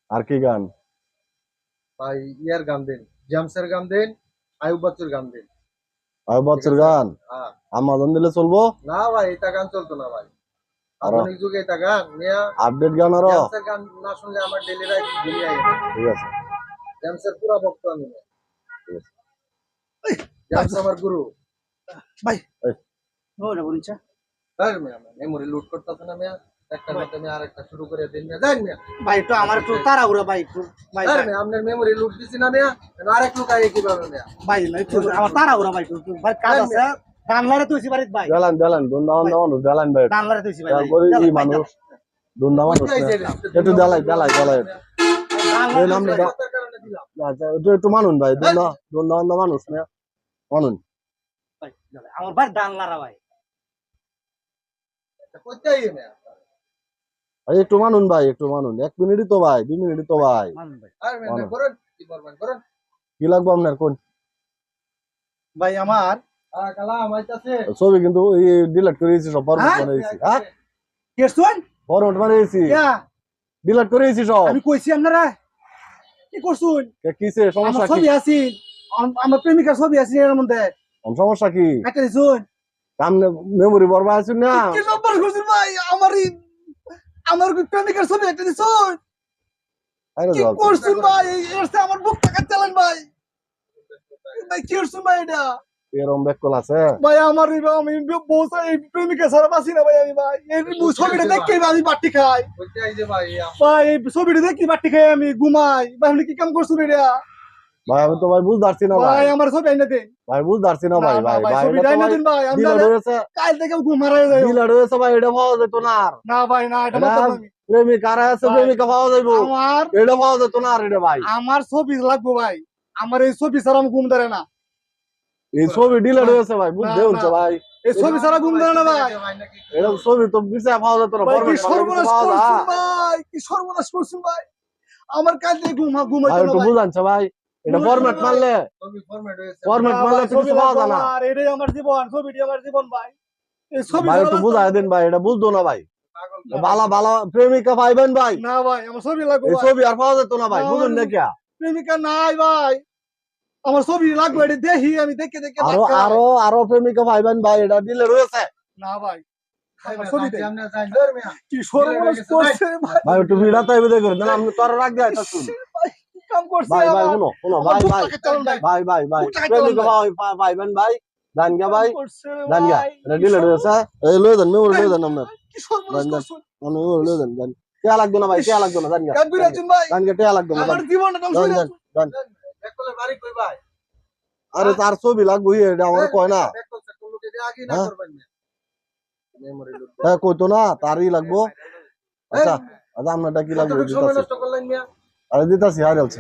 আর কি গান? ভাই ইয়ার গান দেন, জেমসের গান দেন, আয়ুব বাচ্চুর গান দেন। আর ঠিক বছর আছে? গান হ্যাঁ। আমাজন দিলে চলবো? না ভাই, এটা গান চলতো না ভাই। আরো আধুনিক যুগে এটা গান মিয়া। আপডেট গান আরো? জেমসের গান না শুনলে আমার ডেলি রাইট ঘুমিয়ে আয় না। ঠিক আছে, জেমসের পুরা ভক্ত আমি না। ঠিক আছে। জেমস আমার গুরু। ভাই এই, ওরে বলছে তাই মিয়া মেমোরি লুট করতেছে না মিয়া। একটার মধ্যে আমি আরেকটা শুরু করে দিন মিয়া। যাই মিয়া। ভাই একটু আমার একটু তাড়াহুড়া ভাই একটু ভাই তাই মিয়া আপনার মেমোরি লুট দিছি না মিয়া। আরেক লুকাই কিভাবে মিয়া? ভাই একটু আমার তাড়াহুড়া ভাই একটু ভাই কাজ আছে ডানলারে তুইছি বাড়িতে ভাই দেলান দেলান দুন্দামান মানুষ দেলান ভাই, ডানলারে তুইছি ভাই তারপরে এই মানুষ দুন্দা মানুষ না। একটু দেলাই দেলাই দেলাই এই নাম না। কথার কারণে দিলাম। আচ্ছা একটু একটু মানুন ভাই, দুন্দা দুন্দা মানুষ না মানুন। আমার ভাই ডানলারা ভাই কোথায় মিয়া? ভাই একটু মানুন ভাই, একটু মানুন, 1 মিনিটই তো ভাই, 2 মিনিটই তো ভাই। মানুন ভাই আর মিয়া করেন কি করবেন করেন। কি লাগবে আপনার কোন? ভাই আমার কালাম আইতাছে। ছবি কিন্তু ডিলিট করে দিয়েছি, সব ফরম্যাট হ্যাঁ? বানিয়েছি। হ্যাঁ কেসুন ফরম্যাট বানিয়েছি, ইয়া ডিলিট করে দিয়েছি সব। আমি কইছি আপনারা কি করছুন কিসে আমার সমস্যা কি? ছবি আছে আমার প্রেমিকার ছবি আছে এর মধ্যে সমস্যা কি? একটা দিছুন সামনে মেমোরি বরবাদ আছে না? কি নম্বর করছুন ভাই আমার প্রেমিকার ছবি একটা দিছুন আরে কি যাও করছুন ভাই এর সাথে আমার বুক টাকা চালান ভাই ভাই কি করছুন ভাই এটা এরকম ব্যাককল আছে। ভাই আমার আমি বউসা এই প্রেমিকা ছাড়া বাঁচি না ভাই আমি ভাই এই ছবিটা দেখে আমি বাটি খাই কোথায় যে ভাই ভাই এই ছবিটা দেখি বাটি খাই আমি ঘুমাই ভাই আপনি কি কাম করছুন এটা ভাই আমি তো ভাই বুঝতে পারছি না ভাই, ভাই আমার ছবি আইনা দেন ভাই বুঝতে পারছি না ভাই, ভাই ভাই ছবিটা আইনা দেন ভাই আমি ডিলিট হয়েছে, কাল থেকে ঘুম হারায় যাই ডিলিট হয়েছে ভাই, এটা পাওয়া যেত না আর। না ভাই না এটা এটা মাত্র আমি প্রেমিকা আর আছে, ভাই, প্রেমিকা পাওয়া যাইবো, আমার এটা পাওয়া যেত না আর। এটা ভাই আমার ছবি লাগবো ভাই আমার এই ছবি ছাড়া আমি ঘুম ধরে না এই ছবি ডিলিট হয়েছে ভাই, বুঝতে না, হচ্ছে না। ভাই। এই ছবি ছাড়া ঘুম ধরে না ভাই এটা ছবি তো বিচার পাওয়া যেত না, ভাই কি ফরম্যাট সর্বনাশ পাওয়া করছুন যায়। ভাই কি সর্বনাশ করছুন ভাই আমার কাল থেকে ভাই ঘুমাইতো না একটু ভাই বুঝানছে ভাই, এটা বুঝাইছে ফরম্যাট ভাই। মারলে ছবি ফরম্যাট হয়েছে। ফরম্যাট না মারলে ভাই, তো ছবি কিছু পাওয়া লাগবো যায় না। আমার, এটাই আমার জীবন ছবিটি আমার জীবন ভাই এই ছবি ভাই ছাড়া একটু বাঁচতে বুঝাই পারবো দেন না। ভাই, এটা বুঝতো না ভাই। পাগল বালা বালা প্রেমিকা পাইবেন ভাই, না ভাই আমার ছবি লাগবো এই ভাই ছবি আর পাওয়া যেত না ভাই, না, বুঝুন আমার- না কে? প্রেমিকা নাই ভাই আমার ছবি লাগবে এটা দেখি আমি দেখে দেখে আরো ভাত খাই। আরো আরো প্রেমিকা পাইবেন ভাই, এটা দিলে রয়েছে। না ভাই আমার ছবি ছবি দেখ আমরা যাই ধর মিয়া। কি সর্বনাশ করছে ভাই ভাই একটু ভিড়া তাই বিদায় করে দেন, আপনি তো আরো রাখ দিয়ে শুন। ভাই, কি কাম করছে ভাই ভাই আমার? শুনো শুনো আমার ভাই বুক ভাই টাকা চালান ভাই ভাই ভাই ভাই বুক টাকা প্রেমিকা চালান পাইবেন ভাই, দানগা ভাই, কাম করছে দানগা ভাই, এটা কি দিলে সর্ব- রয়েছে। এই লয়ে দেন, মেমোরি লয়ে দেন আপনার, কি সর্বনাশ দানগা করছে মেমোরি লয়ে দেন, দেন কে লাগবে না ভাই, কে লাগবে না, দানগা কাম করে আছেন ভাই দানগা কে লাগবে না, আমার জীবনটা ধ্বংস দেন করে দেন দেন। ব্যাককলে বাড়ি কই ভাই? আরে তার ছবি লাগবে, এটা আমার কয় না। ব্যাককল সেকল লোকে দিয়ে আগে না হ্যাঁ? করবেন মিয়া। মেমোরি লুট। হ্যাঁ কইতো না তারই লাগবো। আচ্ছা আচ্ছা আপনারটা কি লাগবে কতটুকু সময় দিতাছি, নষ্ট করলেন মিয়া? আরে দিতাছি হারিয়েছি।